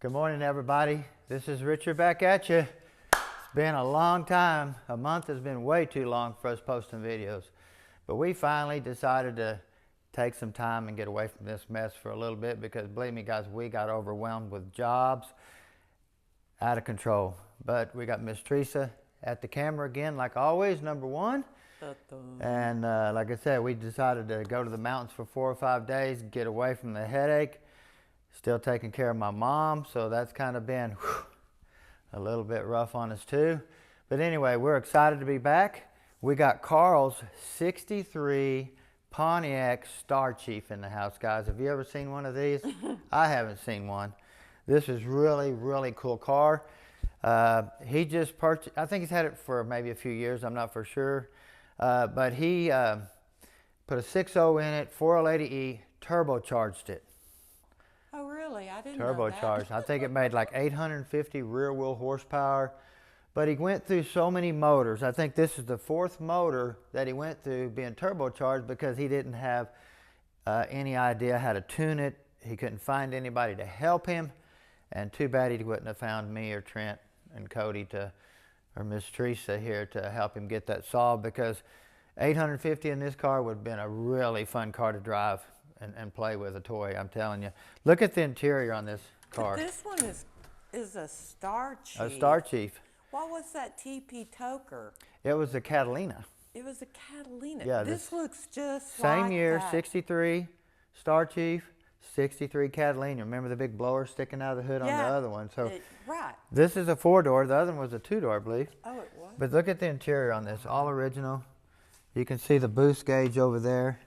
Good morning, everybody. This is Richard back at you. It's been a long time. A month has been way too long for us posting videos. But we finally decided to take some time and get away from this mess for a little bit because, believe me, guys, we got overwhelmed with jobs, out of control. But we got Miss Teresa at the camera again, like always, number one. And like I said, we decided to go to the mountains for 4 or 5 days, get away from the headache. Still taking care of my mom, so that's kind of been a little bit rough on us too. But anyway, we're excited to be back. We got Carl's 63 Pontiac Star Chief in the house, guys. Have you ever seen one of these? I haven't seen one. This is really cool car. He just purchased, I think he's had it for maybe a few years, I'm not for sure. But he put a 6.0 in it, 480E, turbocharged it. Oh, really? I didn't know that. Turbocharged. I think it made like 850 rear wheel horsepower. But he went through so many motors. I think this is the 4th motor that he went through being turbocharged because he didn't have any idea how to tune it. He couldn't find anybody to help him. And too bad he wouldn't have found me or Trent and Cody or Miss Teresa here to help him get that solved, because 850 in this car would have been a really fun car to drive and play with, a toy, I'm telling you. Look at the interior on this car. But this one is a Star Chief. A Star Chief. What was that TP Toker? It was a Catalina. It was a Catalina. Yeah, this looks just same like year, that. 63 Star Chief, 63 Catalina. Remember the big blower sticking out of the hood on the other one? So right. This is a 4-door. The other one was a 2-door, I believe. Oh, it was? But look at the interior on this, all original. You can see the boost gauge over there.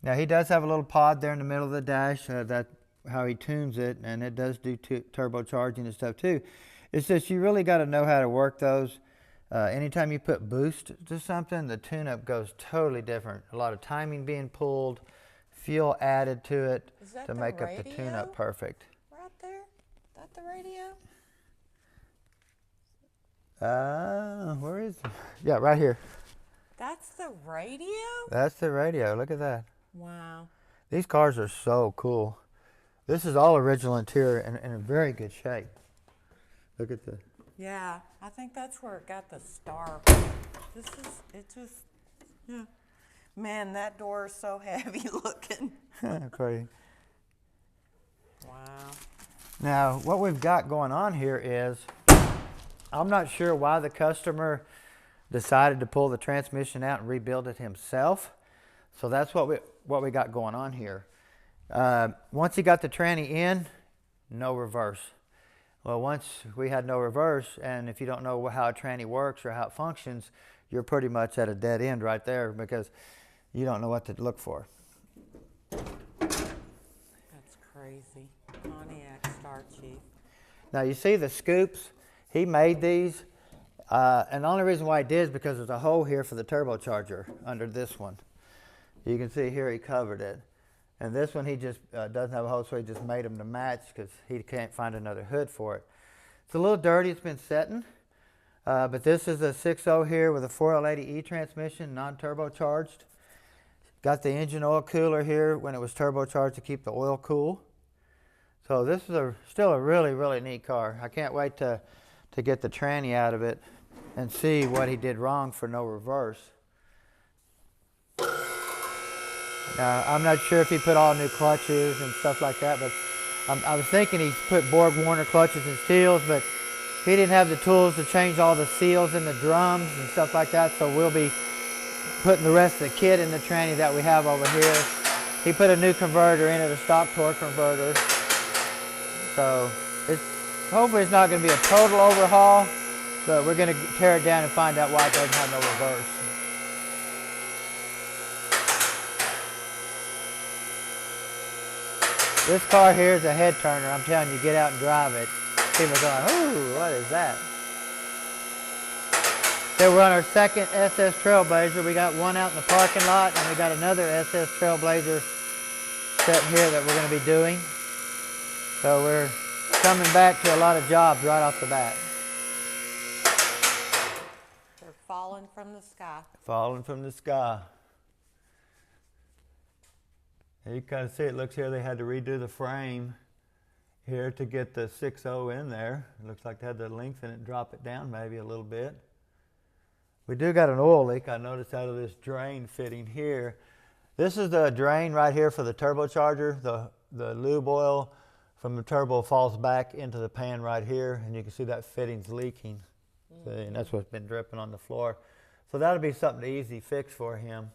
Now he does have a little pod there in the middle of the dash. That's how he tunes it, and it does do turbocharging and stuff too. It's just you really got to know how to work those. Anytime you put boost to something, the tune-up goes totally different. A lot of timing being pulled, fuel added to it to make up the tune-up perfect. Right there? Is that the radio? Where is it? Yeah, right here. That's the radio? That's the radio. Look at that. Wow. These cars are so cool. This is all original interior and in very good shape. Look at the... Yeah, I think that's where it got the star. Yeah. Man, that door is so heavy looking. Crazy. Wow. Now, what we've got going on here is, I'm not sure why the customer decided to pull the transmission out and rebuild it himself. So that's what we got going on here. Once he got the tranny in, no reverse. Well, once we had no reverse, and if you don't know how a tranny works or how it functions, you're pretty much at a dead end right there because you don't know what to look for. That's crazy. Pontiac Star Chief. Now you see the scoops? He made these, and the only reason why he did is because there's a hole here for the turbocharger under this one. You can see here he covered it. And this one he just doesn't have a hole, so he just made them to match because he can't find another hood for it. It's a little dirty, it's been setting. But this is a 6.0 here with a 480E transmission, non-turbocharged. Got the engine oil cooler here when it was turbocharged to keep the oil cool. So this is still a really neat car. I can't wait to get the tranny out of it and see what he did wrong for no reverse. Now, I'm not sure if he put all new clutches and stuff like that, but I was thinking he put Borg Warner clutches and seals, but he didn't have the tools to change all the seals in the drums and stuff like that, so we'll be putting the rest of the kit in the tranny that we have over here. He put a new converter in it, a stock torque converter. So hopefully it's not going to be a total overhaul, but we're going to tear it down and find out why it doesn't have no reverse. This car here is a head turner. I'm telling you, get out and drive it. People are going, ooh, what is that? So we're on our second SS Trailblazer. We got one out in the parking lot, and we got another SS Trailblazer sitting here that we're going to be doing. So we're coming back to a lot of jobs right off the bat. They're falling from the sky. Falling from the sky. You can kind of see it looks here they had to redo the frame here to get the 6.0 in there. It looks like they had to lengthen it and drop it down maybe a little bit. We do got an oil leak, I noticed, out of this drain fitting here. This is the drain right here for the turbocharger. The lube oil from the turbo falls back into the pan right here, and you can see that fitting's leaking. See, and that's what's been dripping on the floor. So that'll be something to easy fix for him.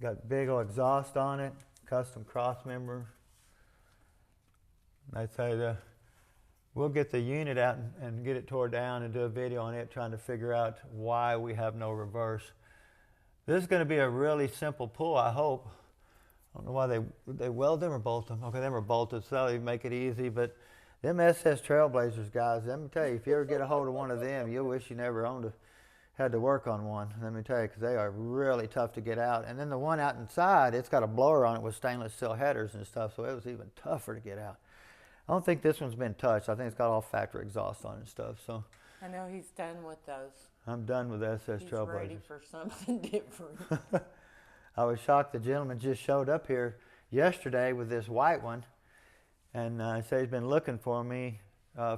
Got big old exhaust on it, custom cross member. They say we'll get the unit out and get it tore down and do a video on it trying to figure out why we have no reverse. This is going to be a really simple pull, I hope. I don't know why they weld them or bolt them. Okay, them are bolted, so they make it easy, but them SS Trailblazers, guys, let me tell you, if you ever get a hold of one of them, you'll wish you never had to work on one, let me tell you, because they are really tough to get out. And then the one out inside, it's got a blower on it with stainless steel headers and stuff, so it was even tougher to get out. I don't think this one's been touched. I think it's got all factory exhaust on it and stuff. So I know he's done with those. I'm done with SS Trailblazers. He's ready for something different. I was shocked the gentleman just showed up here yesterday with this white one, and said he's been looking for me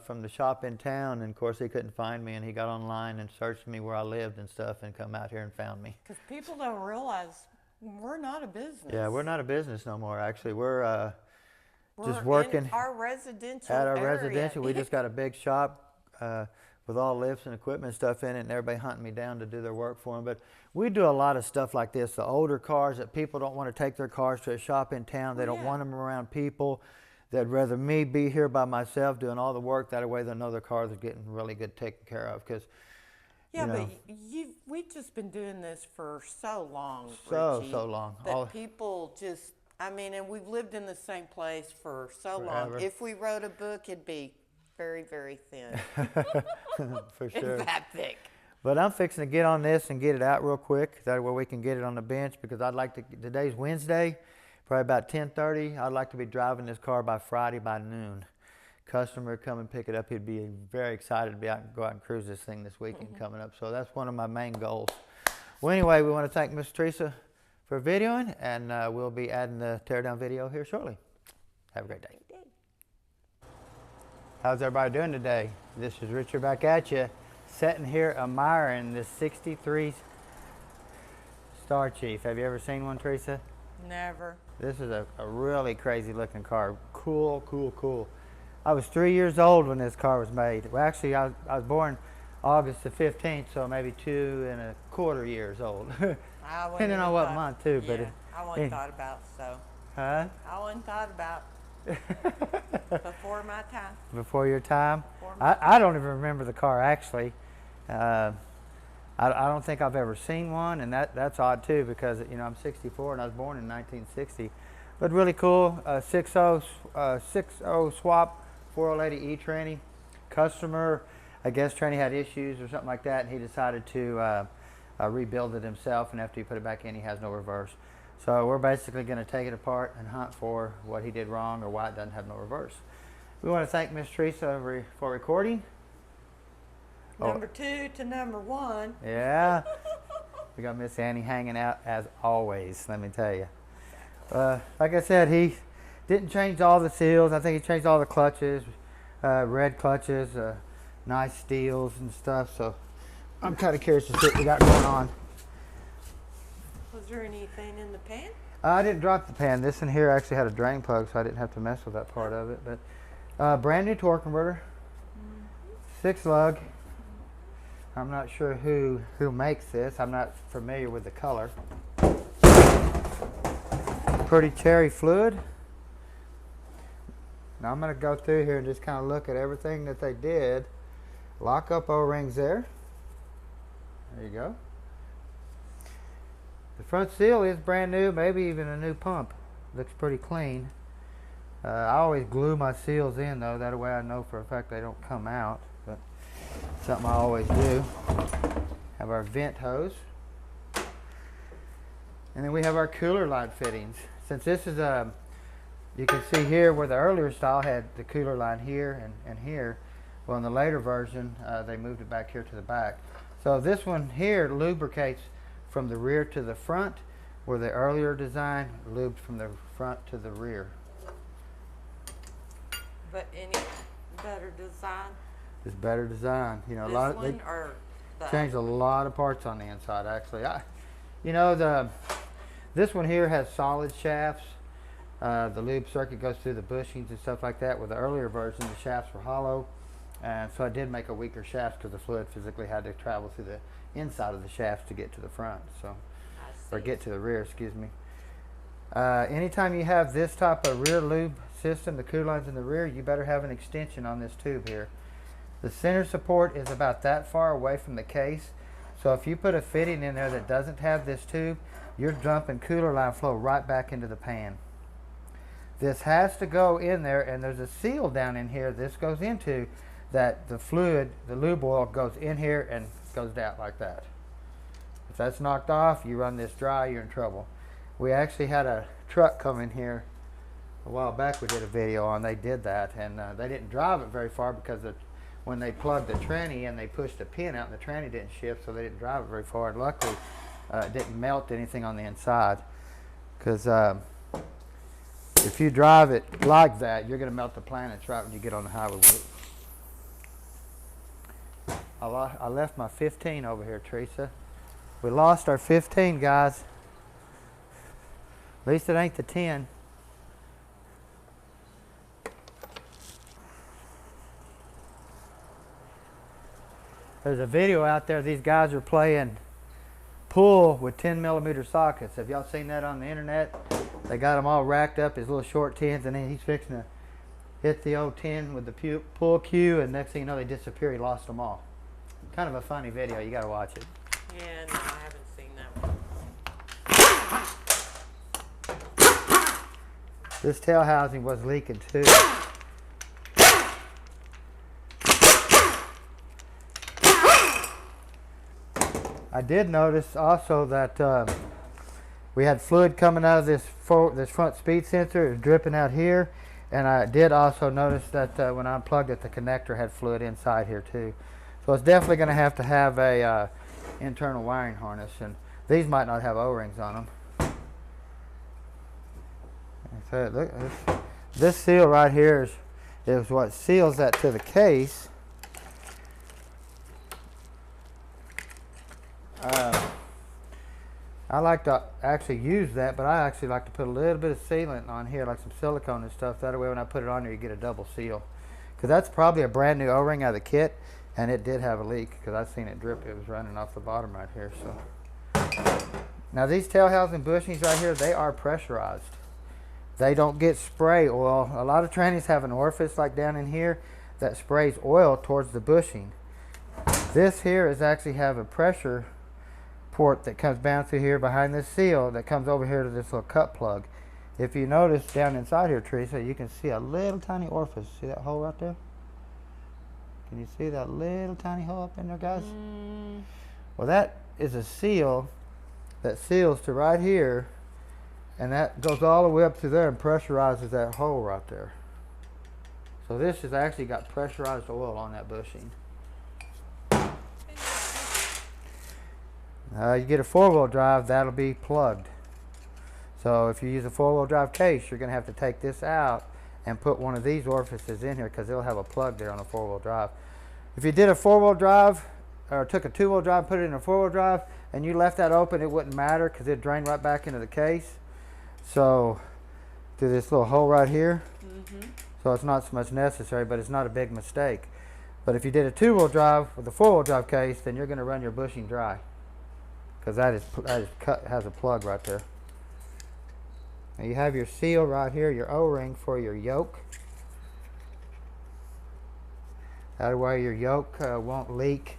from the shop in town, and of course he couldn't find me, and he got online and searched me where I lived and stuff and come out here and found me. Because people don't realize we're not a business. Yeah, we're not a business no more, actually. We're just working in our residential at our area. residential. We just got a big shop with all lifts and equipment and stuff in it, and everybody hunting me down to do their work for them. But we do a lot of stuff like this. The older cars that people don't want to take their cars to a shop in town. They don't want them around people. They'd rather me be here by myself doing all the work. That way they'll know their cars are getting really good taken care of. Because but we've just been doing this for so long, Richie, so long. That people just, I mean, and we've lived in the same place for so Forever. long. If we wrote a book, it'd be very, very thin. For sure. It's that thick. But I'm fixing to get on this and get it out real quick. That way we can get it on the bench, because I'd like to, today's Wednesday, probably about 10:30. I'd like to be driving this car by Friday by noon. Customer would come and pick it up. He'd be very excited to be out and go out and cruise this thing this weekend coming up. So that's one of my main goals. Well, anyway, we want to thank Miss Teresa for videoing, and we'll be adding the teardown video here shortly. Have a great day. How's everybody doing today? This is Richard back at you, sitting here admiring this 63 Star Chief. Have you ever seen one, Teresa? Never. This is a really crazy looking car. Cool, cool, cool. I was 3 years old when this car was made. Well, actually, I was born August the 15th, so maybe 2.25 years old. Depending on what month, too. Yeah, but I wasn't thought about, so. Huh? I wasn't thought about before my time. Before your time? Before my I don't even remember the car, actually. I don't think I've ever seen one, and that's odd, too, because, you know, I'm 64, and I was born in 1960. But really cool, 6.0 swap, 480E tranny. Customer, I guess tranny had issues or something like that, and he decided to rebuild it himself, and after he put it back in, he has no reverse. So we're basically going to take it apart and hunt for what he did wrong or why it doesn't have no reverse. We want to thank Miss Teresa for recording. Number 2 to number 1. Yeah. We got Miss Annie hanging out as always, let me tell you. Like I said, he didn't change all the seals. I think he changed all the clutches, red clutches, nice steels and stuff. So I'm kind of curious to see what we got going on. Was there anything in the pan? I didn't drop the pan. This in here actually had a drain plug, so I didn't have to mess with that part of it. But brand new torque converter, 6 lug. I'm not sure who makes this. I'm not familiar with the color. Pretty cherry fluid. Now I'm going to go through here and just kind of look at everything that they did. Lock up O-rings there. There you go. The front seal is brand new, maybe even a new pump. Looks pretty clean. I always glue my seals in though, that way I know for a fact they don't come out. But something I always do. Have our vent hose. And then we have our cooler line fittings. Since this is you can see here where the earlier style had the cooler line here and here. Well, in the later version, they moved it back here to the back. So this one here lubricates from the rear to the front, where the earlier design lubed from the front to the rear. But any better design? It's better design. You know, they changed a lot of parts on the inside. Actually, you know, this one here has solid shafts. The lube circuit goes through the bushings and stuff like that. With the earlier version, the shafts were hollow, and so I did make a weaker shaft because the fluid physically had to travel through the inside of the shafts to get to the front. So, or get to the rear. Excuse me. Anytime you have this type of rear lube system, the cooler line's in the rear, you better have an extension on this tube here. The center support is about that far away from the case, so if you put a fitting in there that doesn't have this tube, you're dumping cooler line flow right back into the pan. This has to go in there, and there's a seal down in here this goes into, that the fluid, the lube oil, goes in here and goes out like that. If that's knocked off, you run this dry, you're in trouble. We actually had a truck come in here a while back. We did a video on. They did that, and they didn't drive it very far because when they plugged the tranny and they pushed a pin out, and the tranny didn't shift, so they didn't drive it very far. And luckily, it didn't melt anything on the inside, because if you drive it like that, you're going to melt the planets right when you get on the highway with it. I left my 15 over here, Teresa. We lost our 15, guys. At least it ain't the 10. There's a video out there. These guys are playing pool with 10mm sockets. Have y'all seen that on the internet? They got them all racked up as little short 10s, and then he's fixing to hit the old 10 with the pool cue, and next thing you know, they disappear. He lost them all. Kind of a funny video. You got to watch it. Yeah, no, I haven't seen that one. This tail housing was leaking too. I did notice also that we had fluid coming out of this front speed sensor. It was dripping out here, and I did also notice that when I unplugged it, the connector had fluid inside here too. So it's definitely going to have a internal wiring harness, and these might not have O-rings on them. So look, this seal right here is what seals that to the case. I like to actually use that, but I actually like to put a little bit of sealant on here, like some silicone and stuff. That way when I put it on there, you get a double seal. Because that's probably a brand new O-ring out of the kit, and it did have a leak because I've seen it drip. It was running off the bottom right here. So now these tail housing bushings right here, they are pressurized. They don't get spray oil. A lot of trannies have an orifice like down in here that sprays oil towards the bushing. This here is actually have a pressure port that comes down through here behind this seal that comes over here to this little cut plug. If you notice down inside here, Teresa, you can see a little tiny orifice. See that hole right there? Can you see that little tiny hole up in there, guys? Well, that is a seal that seals to right here, and that goes all the way up to there and pressurizes that hole right there. So this has actually got pressurized oil on that bushing. You get a 4-wheel drive, that'll be plugged. So if you use a 4-wheel drive case, you're going to have to take this out and put one of these orifices in here because it'll have a plug there on a 4-wheel drive. If you did a 4-wheel drive, or took a 2-wheel drive, put it in a 4-wheel drive, and you left that open, it wouldn't matter because it'd drain right back into the case. So through this little hole right here. So it's not so much necessary, but it's not a big mistake. But if you did a 2-wheel drive with a 4-wheel drive case, then you're going to run your bushing dry because that has a plug right there. Now you have your seal right here, your O-ring for your yoke. That way your yoke won't leak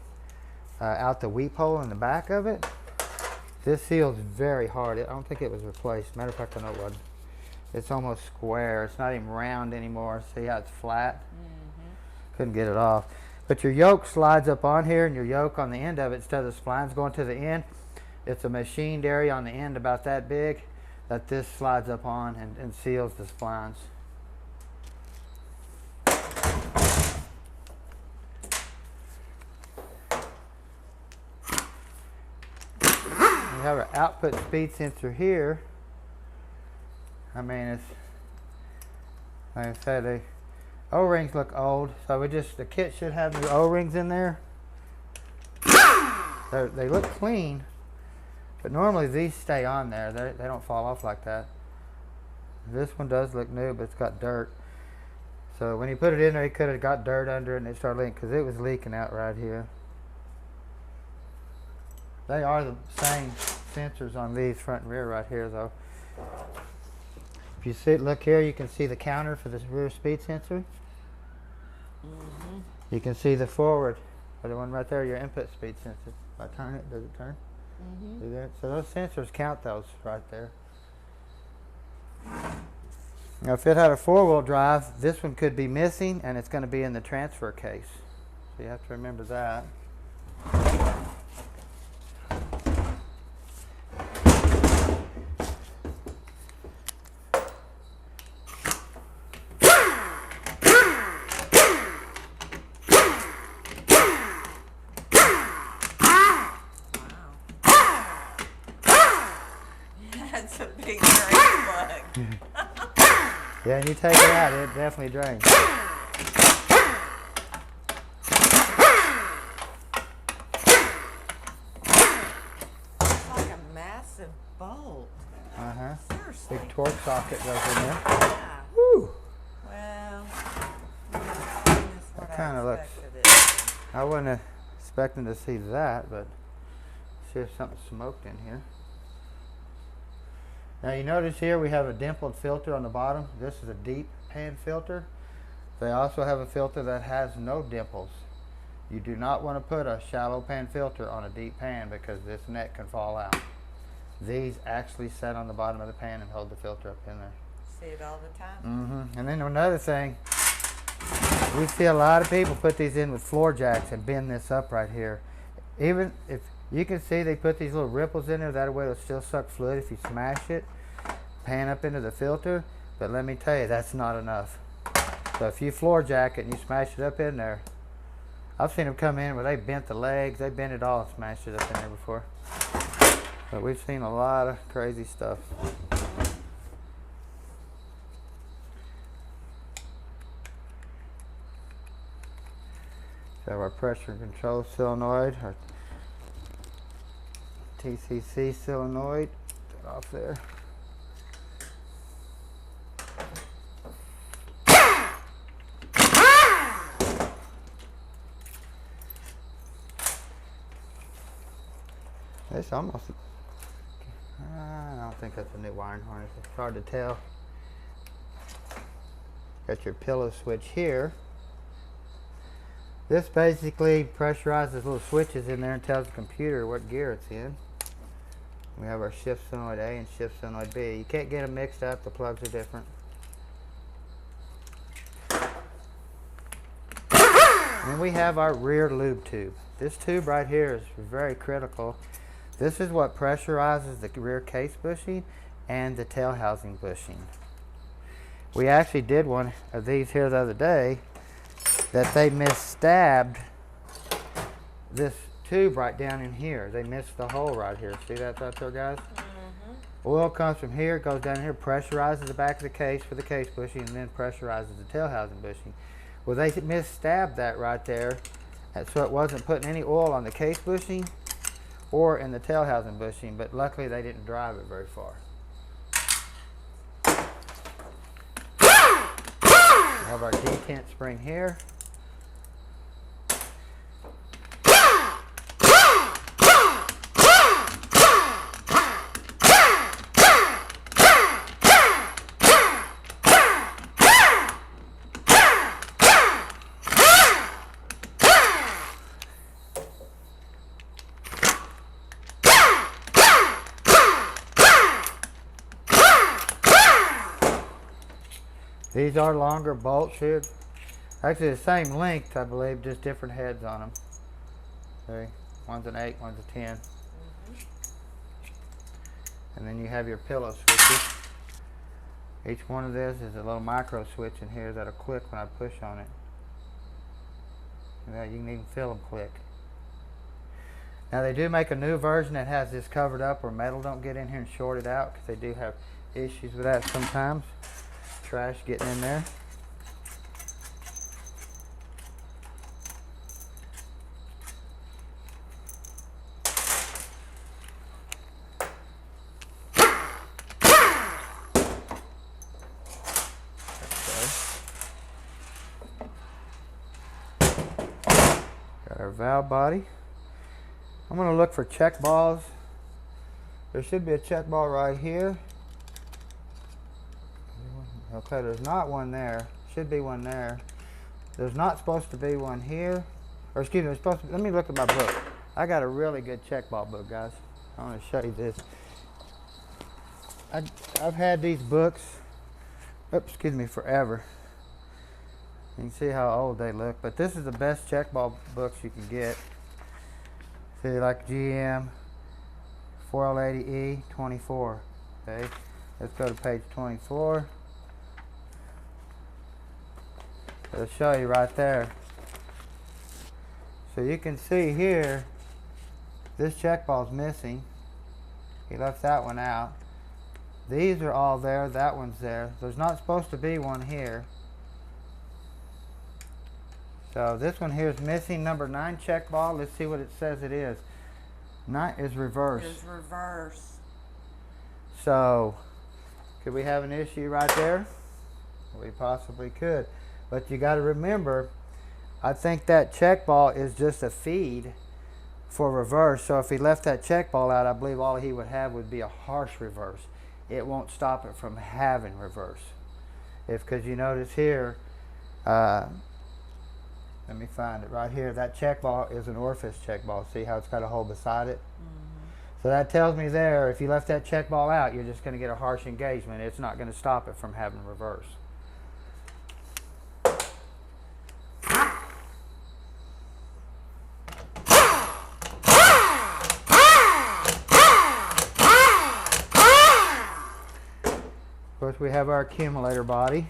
out the weep hole in the back of it. This seal is very hard. I don't think it was replaced. Matter of fact, I know it wasn't. It's almost square. It's not even round anymore. See how it's flat? Couldn't get it off. But your yoke slides up on here, and your yoke on the end of it, instead of the splines going to the end, it's a machined area on the end about that big that this slides up on and seals the splines. We have our output speed sensor here. I mean, it's like I said, O-rings look old, so the kit should have new O-rings in there. They look clean, but normally these stay on there. They don't fall off like that. This one does look new, but it's got dirt. So when he put it in there, he could have got dirt under it and it started leaking, because it was leaking out right here. They are the same sensors on these front and rear right here, though. If you see, look here, you can see the counter for the rear speed sensor. You can see the forward, or the one right there, your input speed sensor. If I turn it, does it turn? Do that. So those sensors count those right there. Now, if it had a 4-wheel drive, this one could be missing, and it's going to be in the transfer case. So you have to remember that. That's a big drain plug. Yeah, and you take it out, it definitely drains. It's like a massive bolt. Seriously. Big torque socket goes in there. Yeah. Woo! Well, That kind of looks. I wasn't expecting to see that, but see if something smoked in here. Now you notice here we have a dimpled filter on the bottom. This is a deep pan filter. They also have a filter that has no dimples. You do not want to put a shallow pan filter on a deep pan because this neck can fall out. These actually set on the bottom of the pan and hold the filter up in there. See it all the time. And then another thing, we see a lot of people put these in with floor jacks and bend this up right here. Even if you can see, they put these little ripples in there, that way it'll still suck fluid if you smash it, pan up into the filter. But let me tell you, that's not enough. So if you floor jack it and you smash it up in there, I've seen them come in where they bent the legs, they bent it all and smashed it up in there before. But we've seen a lot of crazy stuff. We have our pressure control solenoid, our TCC solenoid, put that off there. It's almost, I don't think that's a new wiring harness. It's hard to tell. Got your pillow switch here. This basically pressurizes little switches in there and tells the computer what gear it's in. We have our shift solenoid A and shift solenoid B. You can't get them mixed up, the plugs are different. And then we have our rear lube tube. This tube right here is very critical. This is what pressurizes the rear case bushing and the tail housing bushing. We actually did one of these here the other day that they misstabbed this tube right down in here. They missed the hole right here. See that right there, guys? Oil comes from here, goes down here, pressurizes the back of the case for the case bushing, and then pressurizes the tail housing bushing. Well, they misstabbed that right there, so it wasn't putting any oil on the case bushing or in the tail housing bushing, but luckily they didn't drive it very far. We have our detent spring here. These are longer bolts here. Actually the same length, I believe, just different heads on them. See? One's an 8, one's a 10. And then you have your pillow switches. Each one of this is a little micro switch in here that'll click when I push on it. You can even feel them click. Now they do make a new version that has this covered up where metal don't get in here and short it out, because they do have issues with that sometimes. Trash getting in there. our valve body. I'm going to look for check balls. There should be a check ball right here. Okay, there's not one there. Should be one there. There's not supposed to be one here. Or excuse me, there's supposed to be, let me look at my book. I got a really good check ball book, guys. I want to show you this. I've had these books, excuse me, forever. You can see how old they look, but this is the best check ball books you can get. See, like GM 4L80E 24. Okay, let's go to page 24. It'll show you right there. So you can see here, this check ball's missing. He left that one out. These are all there, that one's there. There's not supposed to be one here. So this one here is missing, number 9 check ball. Let's see what it says it is. 9 is reverse. It is reverse. So, could we have an issue right there? We possibly could. But you got to remember, I think that check ball is just a feed for reverse. So if he left that check ball out, I believe all he would have would be a harsh reverse. It won't stop it from having reverse. Because you notice here, let me find it right here. That check ball is an orifice check ball. See how it's got a hole beside it? So that tells me there, if you left that check ball out, you're just going to get a harsh engagement. It's not going to stop it from having reverse. Of course, we have our accumulator body.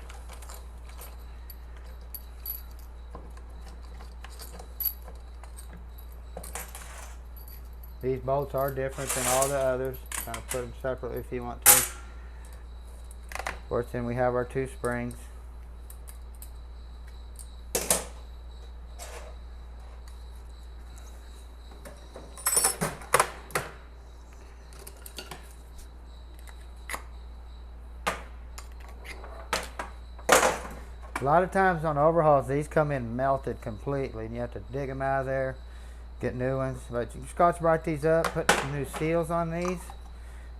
These bolts are different than all the others. Kind of put them separately if you want to. Of course, then we have our 2 springs. A lot of times on overhauls, these come in melted completely, and you have to dig them out of there, get new ones. But you Scotch Brite these up, put some new seals on these.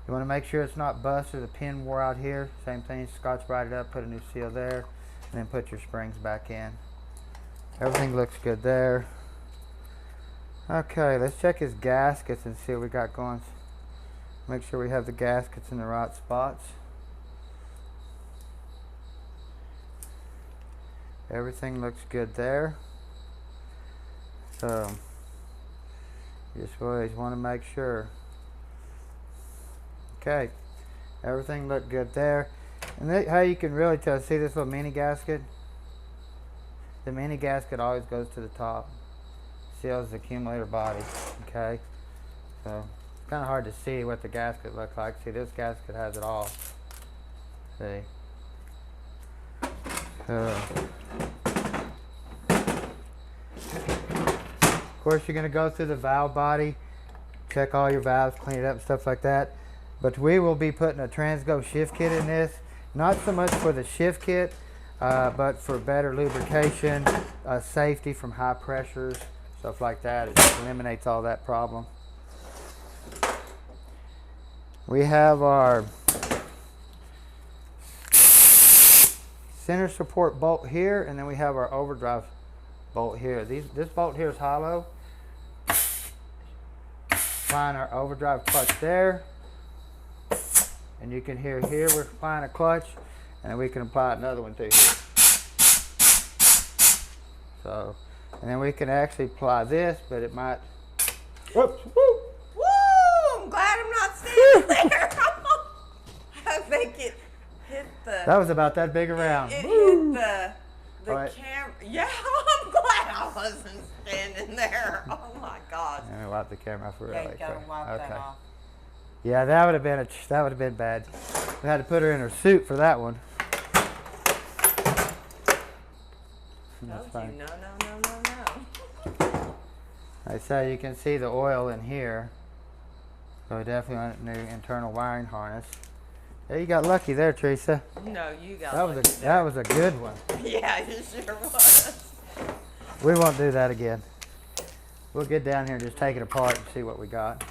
You want to make sure it's not bust or the pin wore out here. Same thing, Scotch Brite it up, put a new seal there, and then put your springs back in. Everything looks good there. Okay, let's check his gaskets and see what we got going. Make sure we have the gaskets in the right spots. Everything looks good there. So, you just always want to make sure. Okay, everything looked good there. And how you can really tell, see this little mini gasket? The mini gasket always goes to the top. Seals the accumulator body, okay? So, it's kind of hard to see what the gasket looks like. See, this gasket has it all. See? Of course, you're going to go through the valve body, check all your valves, clean it up, stuff like that. But we will be putting a Transgo shift kit in this, not so much for the shift kit, but for better lubrication, safety from high pressures, stuff like that. It just eliminates all that problem. We have our center support bolt here, and then we have our overdrive bolt here. This bolt here is hollow. Applying our overdrive clutch there, and you can hear here we're applying a clutch, and then we can apply another one too here. So, and then we can actually apply this, but it might. Whoops! Woo! Woo! I'm glad I'm not standing there. I think it hit the. That was about that big around. It hit the right. camera. Yeah, I'm glad I wasn't standing there. Oh my gosh. Let me wipe the camera for Yeah, really you gotta quick. wipe Okay. that off. Yeah, that would have been bad. We had to put her in her suit for that one. That's Told fine. you, no. I say you can see the oil in here. So we definitely want a new internal wiring harness. Yeah, you got lucky there, Teresa. No, you got That was a good one. Yeah, you sure was. We won't do that again. We'll get down here and just take it apart and see what we got.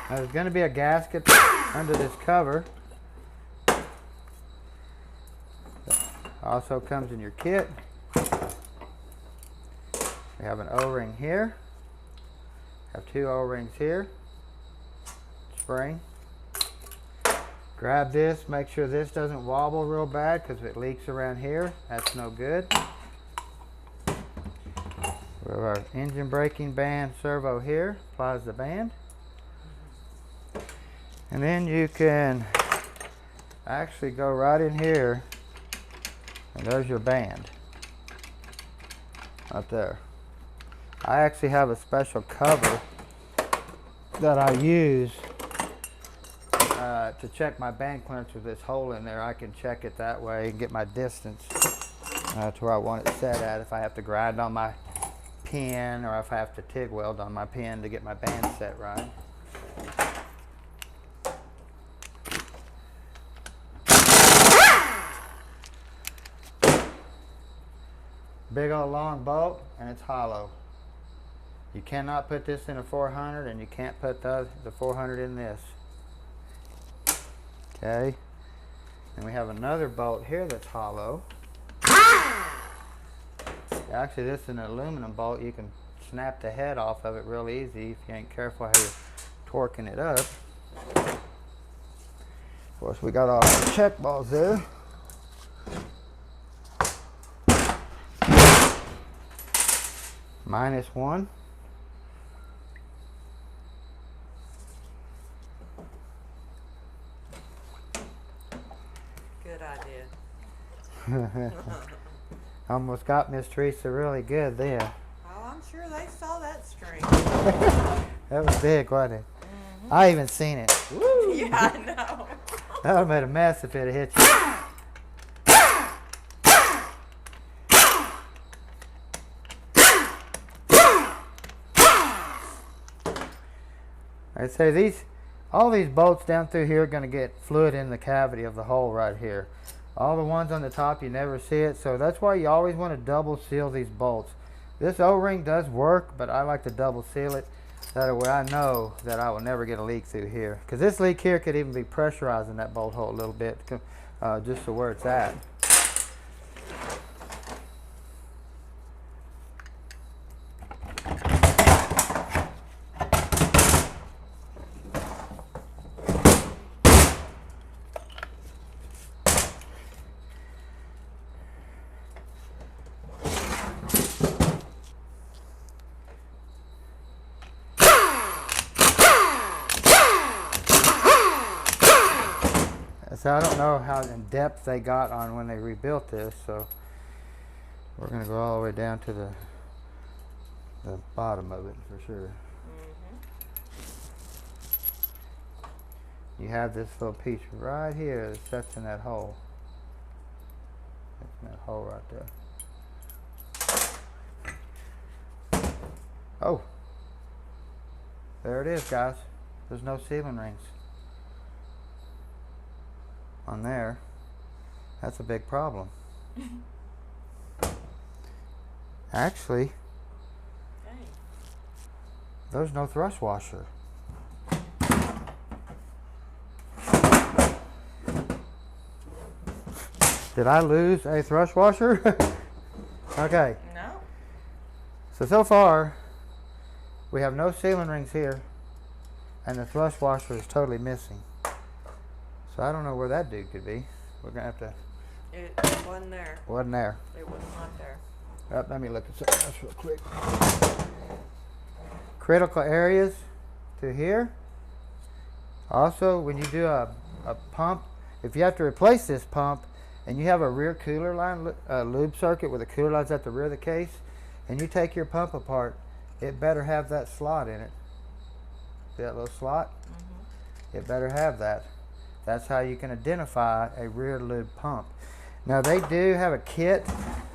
Now, there's going to be a gasket under this cover. Also comes in your kit. We have an O-ring here. Have 2 O-rings here. Spring. Grab this, make sure this doesn't wobble real bad, because if it leaks around here, that's no good. We have our engine braking band servo here, applies the band. And then you can actually go right in here, and there's your band. Right there. I actually have a special cover that I use to check my band clearance with this hole in there. I can check it that way and get my distance to where I want it set at, if I have to grind on my pin or if I have to TIG weld on my pin to get my band set right. Big old long bolt, and it's hollow. You cannot put this in a 400, and you can't put the 400 in this. Okay. And we have another bolt here that's hollow. Actually, this is an aluminum bolt. You can snap the head off of it real easy if you ain't careful how you're torquing it up. Of course, we got all our check balls there. -1. Good idea. Almost got Miss Teresa really good there. Oh, I'm sure they saw that string. That was big, wasn't it? Mm-hmm. I even seen it. Woo. Yeah, I know. That would have made a mess if it had hit you. I'd say all these bolts down through here are going to get fluid in the cavity of the hole right here. All the ones on the top, you never see it, so that's why you always want to double seal these bolts. This O-ring does work, but I like to double seal it. That way I know that I will never get a leak through here. Because this leak here could even be pressurizing that bolt hole a little bit, just to where it's at. So I don't know how in depth they got on when they rebuilt this, so we're going to go all the way down to the bottom of it for sure. You have this little piece right here that sets in that hole. That's in that hole right there. Oh, there it is, guys. There's no sealing rings on there. That's a big problem. Actually, there's no thrust washer. Did I lose a thrust washer? Okay. No. So far, we have no sealing rings here, and the thrust washer is totally missing. So I don't know where that dude could be. We're going to have to... It wasn't there. Wasn't there. It was not there. Oh, let me look at something else real quick. Critical areas to here. Also, when you do a pump, if you have to replace this pump and you have a rear cooler line lube circuit where the cooler line's at the rear of the case, and you take your pump apart, it better have that slot in it. See that little slot? Mm-hmm. It better have that. That's how you can identify a rear lube pump. Now they do have a kit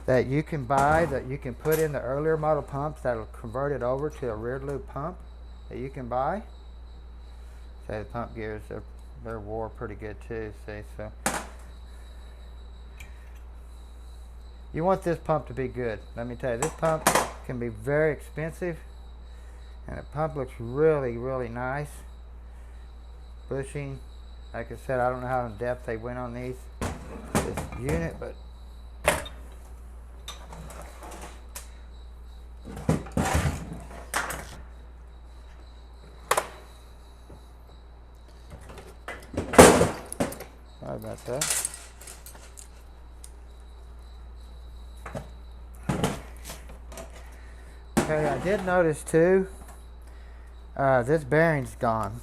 that you can buy that you can put in the earlier model pumps that'll convert it over to a rear lube pump that you can buy. Say the pump gears, they're wore pretty good too, see, so. you want this pump to be good. Let me tell you, this pump can be very expensive, and the pump looks really, really nice. Bushing, like I said, I don't know how in depth they went on this unit, but sorry about that. Okay, I did notice too, this bearing's gone.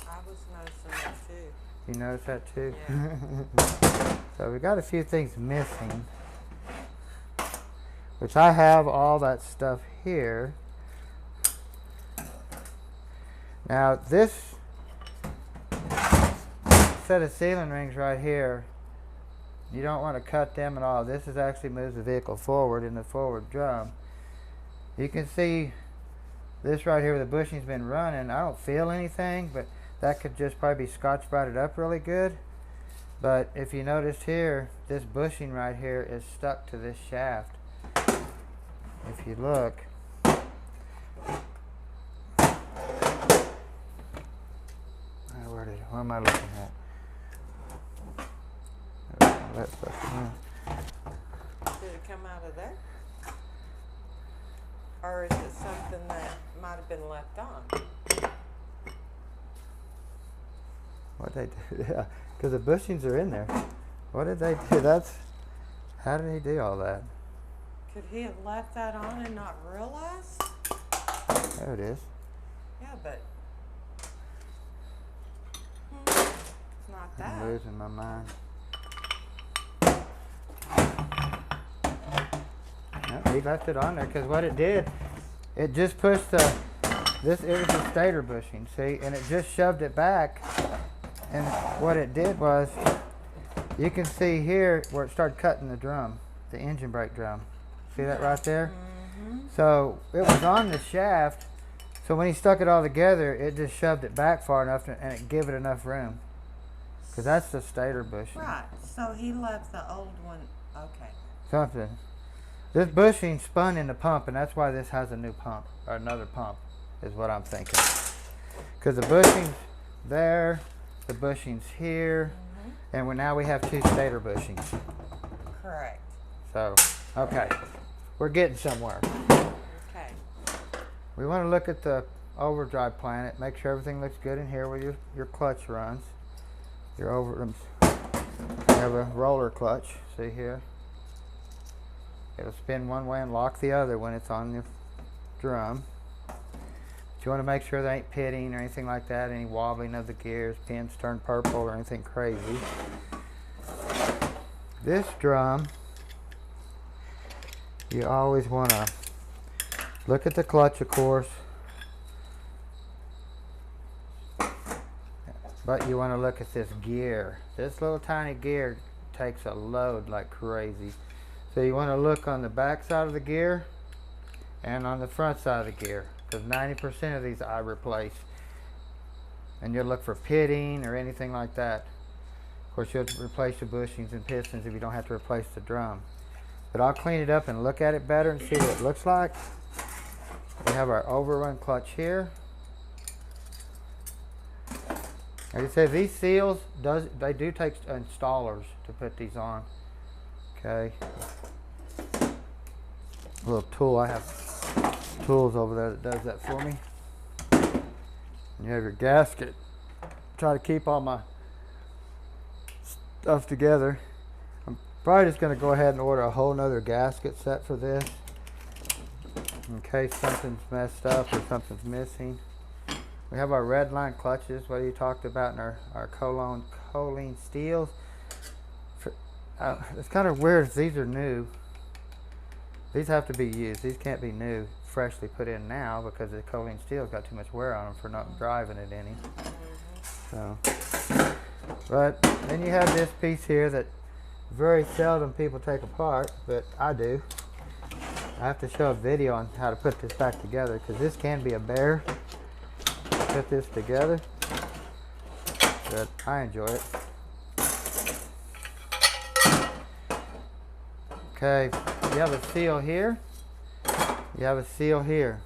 I was noticing that too. You notice that too? Yeah. So we got a few things missing, which I have all that stuff here. Now this set of sealing rings right here, you don't want to cut them at all. This is actually moves the vehicle forward in the forward drum. You can see this right here where the bushing's been running. I don't feel anything, but that could just probably be Scotch-Brite'd up really good. But if you notice here, this bushing right here is stuck to this shaft. If you look, where am I looking at? That's Did it come out of there? Or is it something that might have been left on? what they do? Yeah, because the bushings are in there. What did they do? How did he do all that? Could he have left that on and not realized? There it is. Yeah, but it's not I'm that. losing my mind. No, he left it on there because what it did, it just pushed it was the stator bushing, see, and it just shoved it back. And what it did was, you can see here where it started cutting the drum, the engine brake drum. See that right there? Mm-hmm. So it was on the shaft. So when he stuck it all together, it just shoved it back far enough and it gave it enough room. Because that's the stator bushing. Right. So he left the old one. Okay. Something. This bushing spun in the pump, and that's why this has a new pump, or another pump, is what I'm thinking. Because the bushing's there, the bushing's here, and now we have two stator bushings. Correct. So, okay, we're getting somewhere. Okay. We want to look at the overdrive planet, make sure everything looks good in here where your clutch runs. You have a roller clutch, see here. It'll spin one way and lock the other when it's on your drum. But you want to make sure there ain't pitting or anything like that, any wobbling of the gears, pins turn purple or anything crazy. This drum, you always want to look at the clutch, of course, but you want to look at this gear. This little tiny gear takes a load like crazy. So you want to look on the back side of the gear and on the front side of the gear, because 90% of these I replace. And you'll look for pitting or anything like that. Of course, you'll replace the bushings and pistons if you don't have to replace the drum. But I'll clean it up and look at it better and see what it looks like. We have our overrun clutch here. Like I said, these seals, they do take installers to put these on. Okay. A little tool, I have tools over there that does that for me. And you have your gasket. Try to keep all my stuff together. I'm probably just going to go ahead and order a whole nother gasket set for this in case something's messed up or something's missing. We have our red line clutches, what you talked about in our choline steels. It's kind of weird, these are new. These have to be used. These can't be new, freshly put in now, because the choline steel's got too much wear on them for not driving it any. So, but then you have this piece here that very seldom people take apart, but I do. I have to show a video on how to put this back together, because this can be a bear to put this together, but I enjoy it. Okay, you have a seal here. You have a seal here.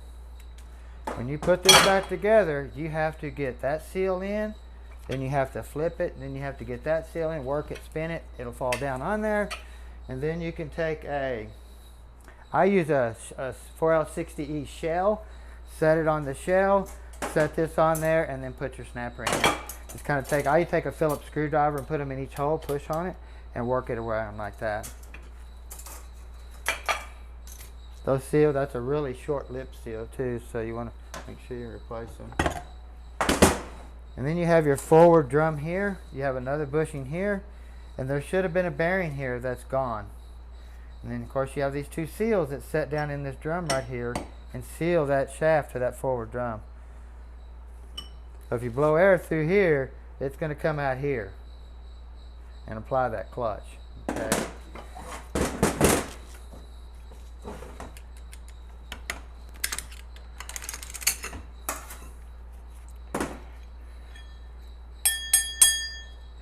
When you put this back together, you have to get that seal in, then you have to flip it, and then you have to get that seal in, work it, spin it, it'll fall down on there, and then you can take I use a 4L60E shell, set it on the shell, set this on there, and then put your snapper in it. Just kind of you take a Phillips screwdriver and put them in each hole, push on it, and work it around like that. Those seals, that's a really short lip seal too, so you want to make sure you replace them. And then you have your forward drum here. You have another bushing here, and there should have been a bearing here that's gone. And then of course you have these two seals that set down in this drum right here and seal that shaft to that forward drum. So if you blow air through here, it's going to come out here and apply that clutch. Okay.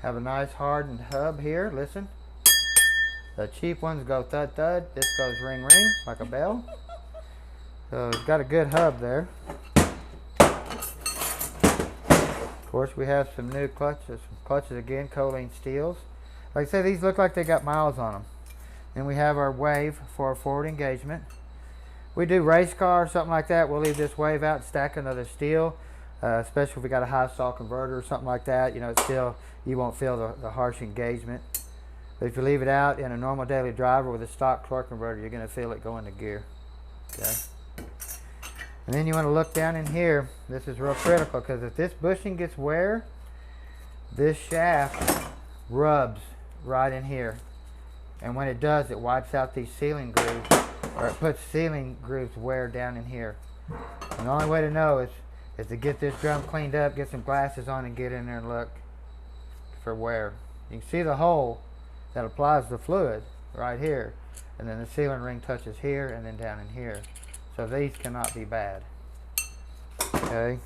Have a nice hardened hub here. Listen. The cheap ones go thud thud. This goes ring ring like a bell. So it's got a good hub there. Of course, we have some new clutches. Clutches again, choline steels. Like I say, these look like they got miles on them. Then we have our wave for a forward engagement. We do race car or something like that. We'll leave this wave out and stack another steel. Especially if we got a high stall converter or something like that, you know, it's still, you won't feel the harsh engagement. But if you leave it out in a normal daily driver with a stock torque converter, you're going to feel it go into gear. Okay. And then you want to look down in here. This is real critical because if this bushing gets wear, this shaft rubs right in here. And when it does, it wipes out these sealing grooves, or it puts sealing grooves wear down in here. And the only way to know is to get this drum cleaned up, get some glasses on, and get in there and look for wear. You can see the hole that applies the fluid right here, and then the sealing ring touches here and then down in here. So these cannot be bad. Okay.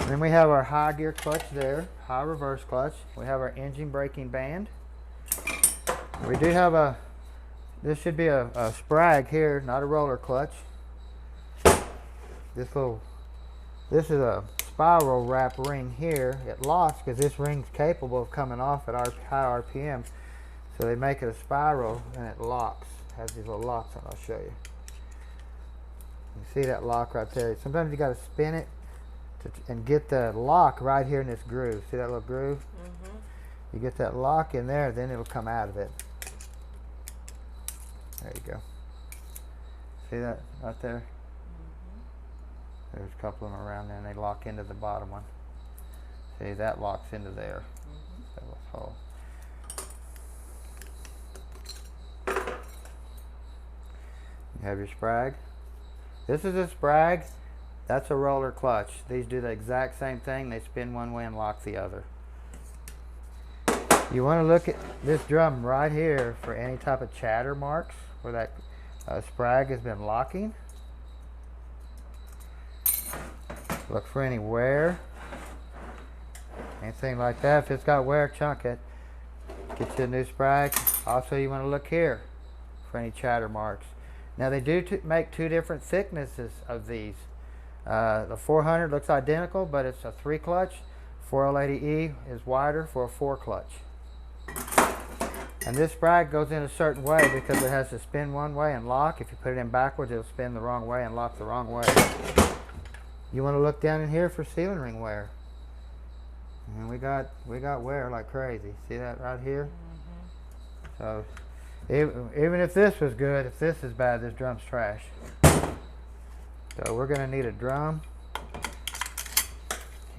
Then we have our high gear clutch there, high reverse clutch. We have our engine braking band. We do have this should be a sprag here, not a roller clutch. This is a spiral wrap ring here. It locks because this ring's capable of coming off at high RPM. So they make it a spiral and it locks. It has these little locks on. I'll show you. You see that lock right there. Sometimes you got to spin it and get the lock right here in this groove. See that little groove? Mm-hmm. You get that lock in there, then it'll come out of it. There you go. See that right there? Mm-hmm. There's a couple of them around there, and they lock into the bottom one. See, that locks into there. Mm-hmm. That little hole. You have your sprag. This is a sprag. That's a roller clutch. These do the exact same thing. They spin one way and lock the other. You want to look at this drum right here for any type of chatter marks where that sprag has been locking. Look for any wear. Anything like that. If it's got wear, chunk it. Get you a new sprag. Also, you want to look here for any chatter marks. Now they do make two different thicknesses of these. The 400 looks identical, but it's a 3 clutch. 4L80E is wider for a 4 clutch. And this sprag goes in a certain way because it has to spin one way and lock. If you put it in backwards, it'll spin the wrong way and lock the wrong way. You want to look down in here for sealing ring wear. And we got wear like crazy. See that right here? Mm-hmm. So even if this was good, if this is bad, this drum's trash. So we're going to need a drum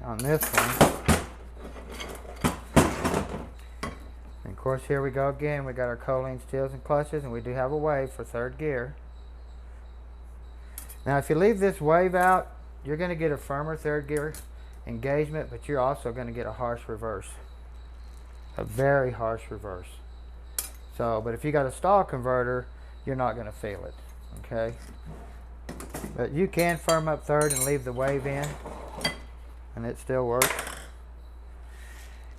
on this one. And of course, here we go again. We got our choline steels and clutches, and we do have a wave for 3rd gear. Now, if you leave this wave out, you're going to get a firmer 3rd gear engagement, but you're also going to get a harsh reverse. A very harsh reverse. So, but if you got a stall converter, you're not going to feel it. Okay? But you can firm up 3rd and leave the wave in, and it still works.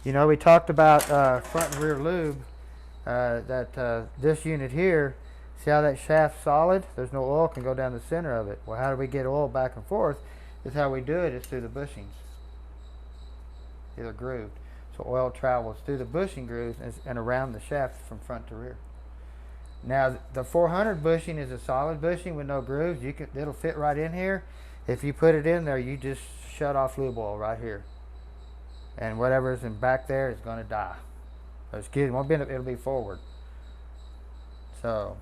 You know, we talked about front and rear lube. This unit here, see how that shaft's solid? There's no oil can go down the center of it. Well, how do we get oil back and forth? Is how we do it is through the bushings. They're grooved. So oil travels through the bushing grooves and around the shaft from front to rear. Now the 400 bushing is a solid bushing with no grooves. It'll fit right in here. If you put it in there, you just shut off lube oil right here. And whatever's in back there is going to die. Excuse me, it'll be forward. So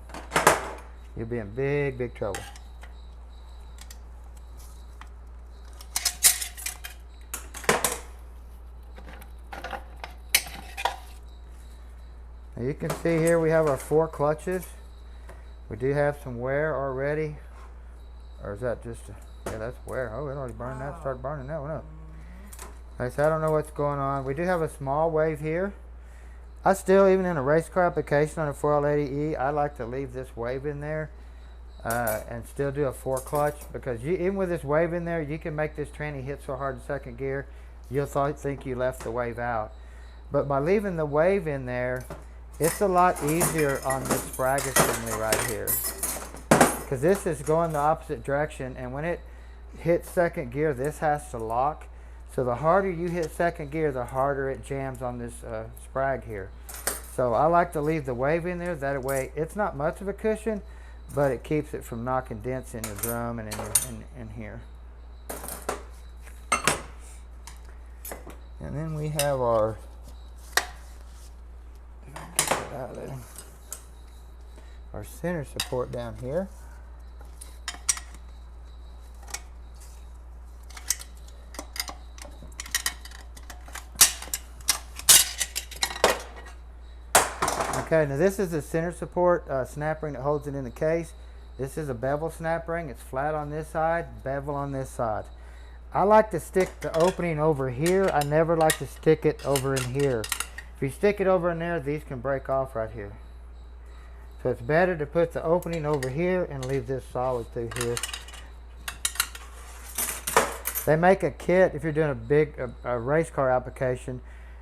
you'll be in big, big trouble. Now you can see here we have our 4 clutches. We do have some wear already. Or is that just yeah, that's wear. Oh, it already burned that. Start burning that one up. Like I said, I don't know what's going on. We do have a small wave here. I still, even in a race car application on a 4L80E, I like to leave this wave in there and still do a 4 clutch, because even with this wave in there, you can make this tranny hit so hard in second gear, you'll think you left the wave out. But by leaving the wave in there, it's a lot easier on this sprag assembly right here, because this is going the opposite direction, and when it hits second gear, this has to lock. So the harder you hit second gear, the harder it jams on this sprag here. So I like to leave the wave in there. That way, it's not much of a cushion, but it keeps it from knocking dents in your drum and in here. And then we have our, get that out of there, our center support down here. Okay, now this is the center support snap ring that holds it in the case. This is a bevel snap ring. It's flat on this side, bevel on this side. I like to stick the opening over here. I never like to stick it over in here. If you stick it over in there, these can break off right here. So it's better to put the opening over here and leave this solid through here. They make a kit, if you're doing a big race car application,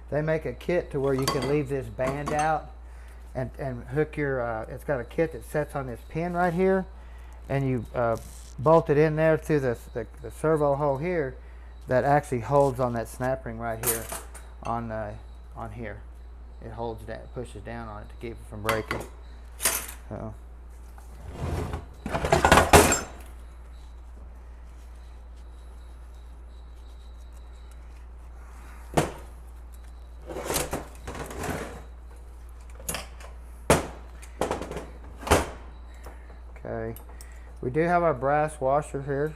they make a kit to where you can leave this band out and hook your, it's got a kit that sets on this pin right here, and you bolt it in there through the servo hole here that actually holds on that snap ring right here on here. It holds that, pushes down on it to keep it from breaking. So. Okay, we do have our brass washer here,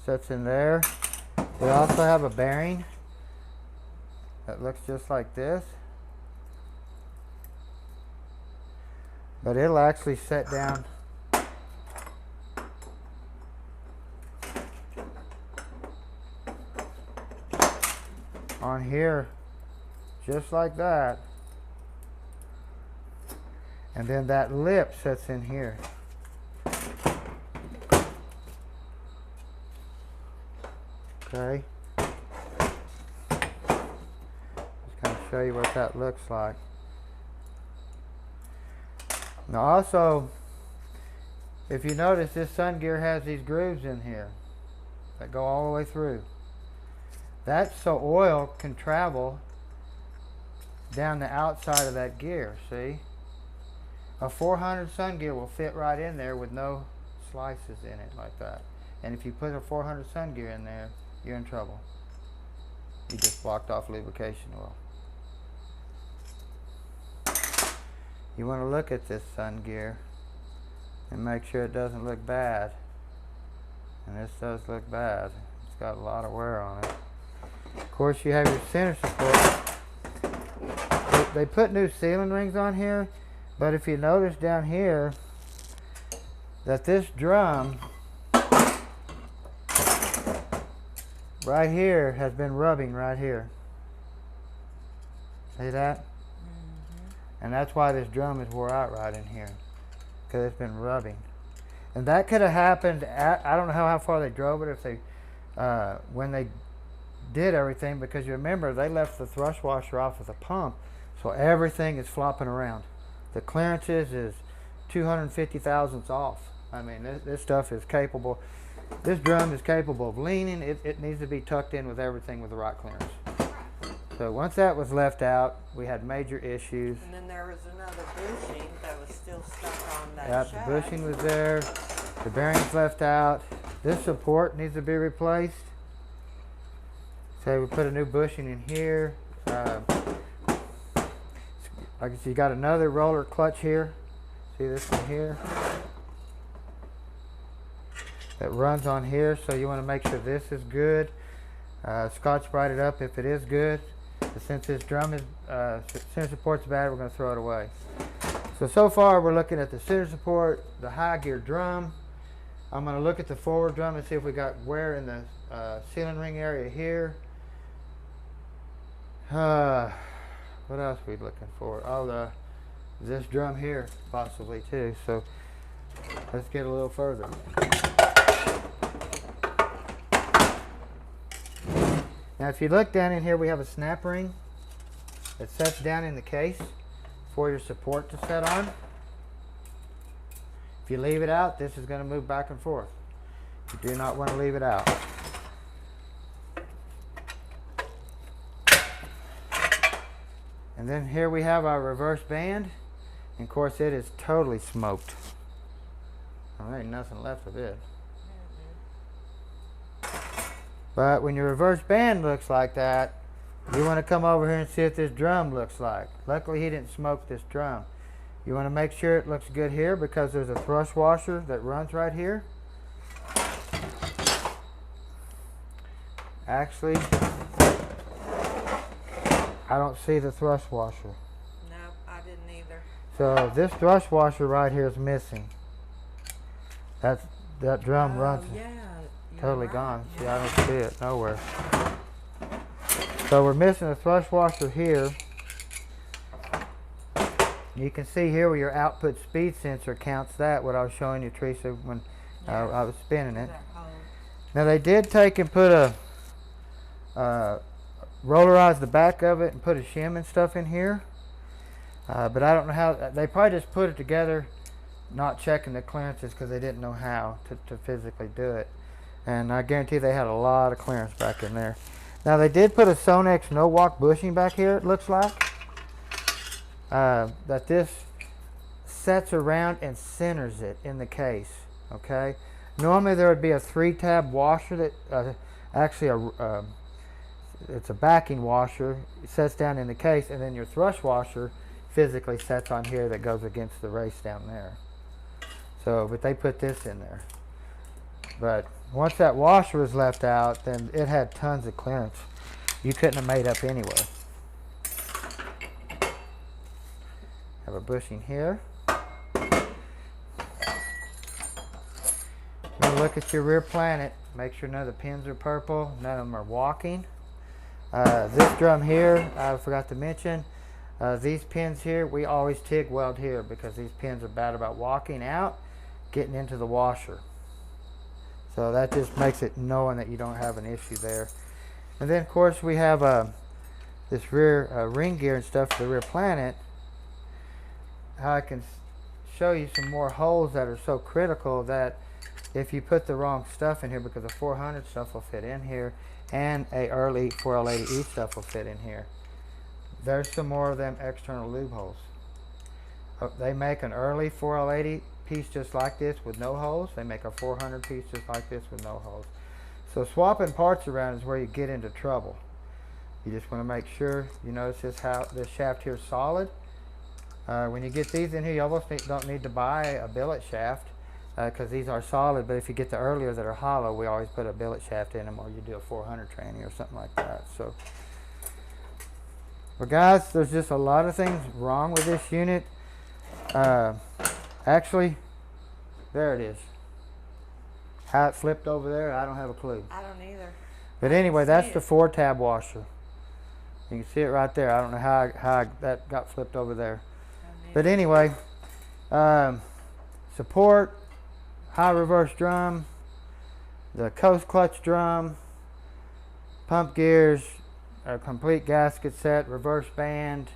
sits in there. We also have a bearing that looks just like this, but it'll actually set down on here just like that, and then that lip sits in here. Okay, just kind of show you what that looks like. Now also, if you notice, this sun gear has these grooves in here that go all the way through. That's so oil can travel down the outside of that gear, see? A 400 sun gear will fit right in there with no slices in it like that. And if you put a 400 sun gear in there, you're in trouble. You just blocked off lubrication oil. You want to look at this sun gear and make sure it doesn't look bad. And this does look bad. It's got a lot of wear on it. Of course, you have your center support. They put new sealing rings on here, but if you notice down here that this drum right here has been rubbing right here. See that? Mm-hmm. And that's why this drum is wore out right in here, because it's been rubbing. And that could have happened I don't know how far they drove it, if they when they did everything, because you remember they left the thrust washer off of the pump, so everything is flopping around. The clearances is 250 thousandths off. I mean, this stuff is capable. This drum is capable of leaning. It needs to be tucked in with everything with the right clearance. So once that was left out, we had major issues. And then there was another bushing that was still stuck on that Yep, shaft. the bushing was there. The bearings left out. This support needs to be replaced. So we put a new bushing in here. Like you got another roller clutch here. See this one here? That runs on here, so you want to make sure this is good. Scotch-Brite it up if it is good. But since this drum is center support's bad, we're going to throw it away. So far we're looking at the center support, the high gear drum. I'm going to look at the forward drum and see if we got wear in the sealing ring area here. What else are we looking for? Oh, this drum here possibly too. So let's get a little further. Now if you look down in here, we have a snap ring that sets down in the case for your support to set on. If you leave it out, this is going to move back and forth. You do not want to leave it out. And then here we have our reverse band. And of course it is totally smoked. There ain't nothing left of it. But when your reverse band looks like that, you want to come over here and see what this drum looks like. Luckily he didn't smoke this drum. You want to make sure it looks good here, because there's a thrust washer that runs right here. Actually, I don't see the thrust washer. No, I didn't either. So this thrust washer right here is missing. That drum runs Yeah, totally right. gone. See, I don't see it nowhere. So we're missing a thrust washer here. You can see here where your output speed sensor counts that, what I was showing you, Teresa, when I was spinning it. Now they did take and put rollerize the back of it and put a shim and stuff in here. But I don't know how, they probably just put it together, not checking the clearances because they didn't know how to physically do it. And I guarantee they had a lot of clearance back in there. Now they did put a Sonex no walk bushing back here, it looks like. That this sets around and centers it in the case, okay? Normally there would be a 3-tab washer that actually it's a backing washer. It sets down in the case, and then your thrust washer physically sets on here that goes against the race down there. So, but they put this in there. But once that washer was left out, then it had tons of clearance. You couldn't have made up anywhere. Have a bushing here. Now look at your rear planet. Make sure none of the pins are purple. None of them are walking. This drum here, I forgot to mention. These pins here, we always TIG weld here because these pins are bad about walking out, getting into the washer. So that just makes it knowing that you don't have an issue there. And then of course we have this rear ring gear and stuff for the rear planet. How I can show you some more holes that are so critical that if you put the wrong stuff in here, because the 400 stuff will fit in here and a early 4L80E stuff will fit in here. There's some more of them external lube holes. They make an early 4L80 piece just like this with no holes. They make a 400 piece just like this with no holes. So swapping parts around is where you get into trouble. You just want to make sure, you notice this shaft here is solid. When you get these in here, you almost don't need to buy a billet shaft because these are solid, but if you get the earlier that are hollow, we always put a billet shaft in them, or you do a 400 tranny or something like that. So, well guys, there's just a lot of things wrong with this unit. Actually, there it is. How it flipped over there, I don't have a clue. I don't either. But anyway, that's the 4-tab washer. You can see it right there. I don't know how that got flipped over there. But anyway, support, high reverse drum, the coast clutch drum, pump gears, a complete gasket set, reverse band.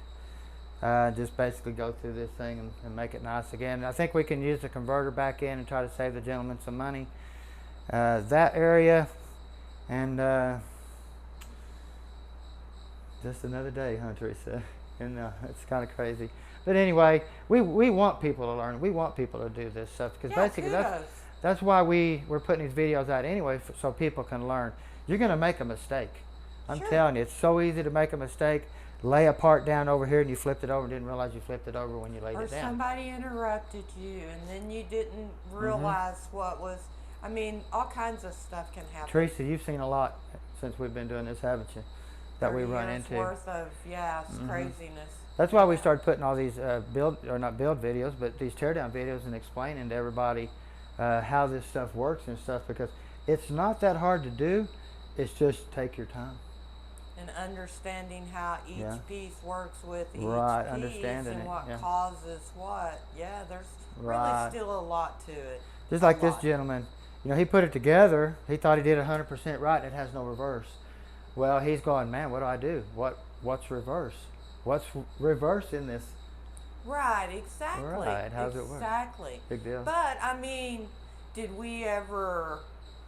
Just basically go through this thing and make it nice again. I think we can use the converter back in and try to save the gentleman some money. That area, and just another day, huh, Teresa? And it's kind of crazy. But anyway, we want people to learn. We want people to do this stuff because basically that's why we're putting these videos out anyway, so people can learn. You're going to make a mistake. I'm telling you, it's so easy to make a mistake. Lay a part down over here and you flipped it over and didn't realize you flipped it over when you laid it down. Or somebody interrupted you and then you didn't realize what was, I mean, all kinds of stuff can happen. Teresa, you've seen a lot since we've been doing this, haven't you? That we run into. Worth of, it's craziness. That's why we started putting all these not build videos, but these teardown videos and explaining to everybody how this stuff works and stuff, because it's not that hard to do. It's just take your time. And understanding how each piece works with each piece understanding and what it, causes what. Yeah, there's really still a lot to it. Just like this gentleman, you know, he put it together. He thought he did 100% right, and it has no reverse. Well, he's going, man, what do I do? What's reverse? What's reverse in this? Right, exactly. Right, how's it work? Exactly. Big deal. But, I mean, did we ever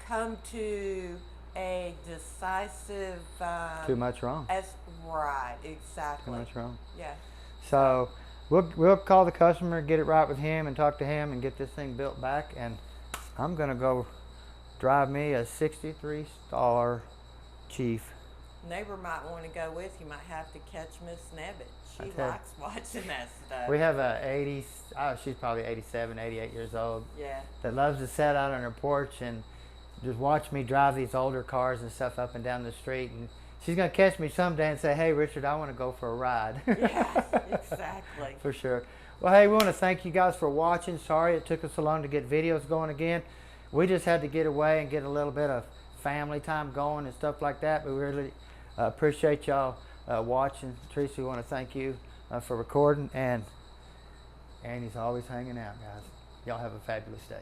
come to a decisive... too much wrong. Right, exactly. Too much wrong. Yeah. So we'll call the customer, get it right with him, and talk to him, and get this thing built back. And I'm going to go drive me a 63 Star Chief. Neighbor might want to go with you. Might have to catch Miss Nebbit. She likes watching that stuff. We have a she's probably 87, 88 years old. Yeah. That loves to sit out on her porch and just watch me drive these older cars and stuff up and down the street. And she's going to catch me someday and say, hey, Richard, I want to go for a ride. Yes, exactly. For sure. Well, hey, we want to thank you guys for watching. Sorry it took us so long to get videos going again. We just had to get away and get a little bit of family time going and stuff like that. But we really appreciate y'all watching. Teresa, we want to thank you for recording. And Annie's always hanging out, guys. Y'all have a fabulous day.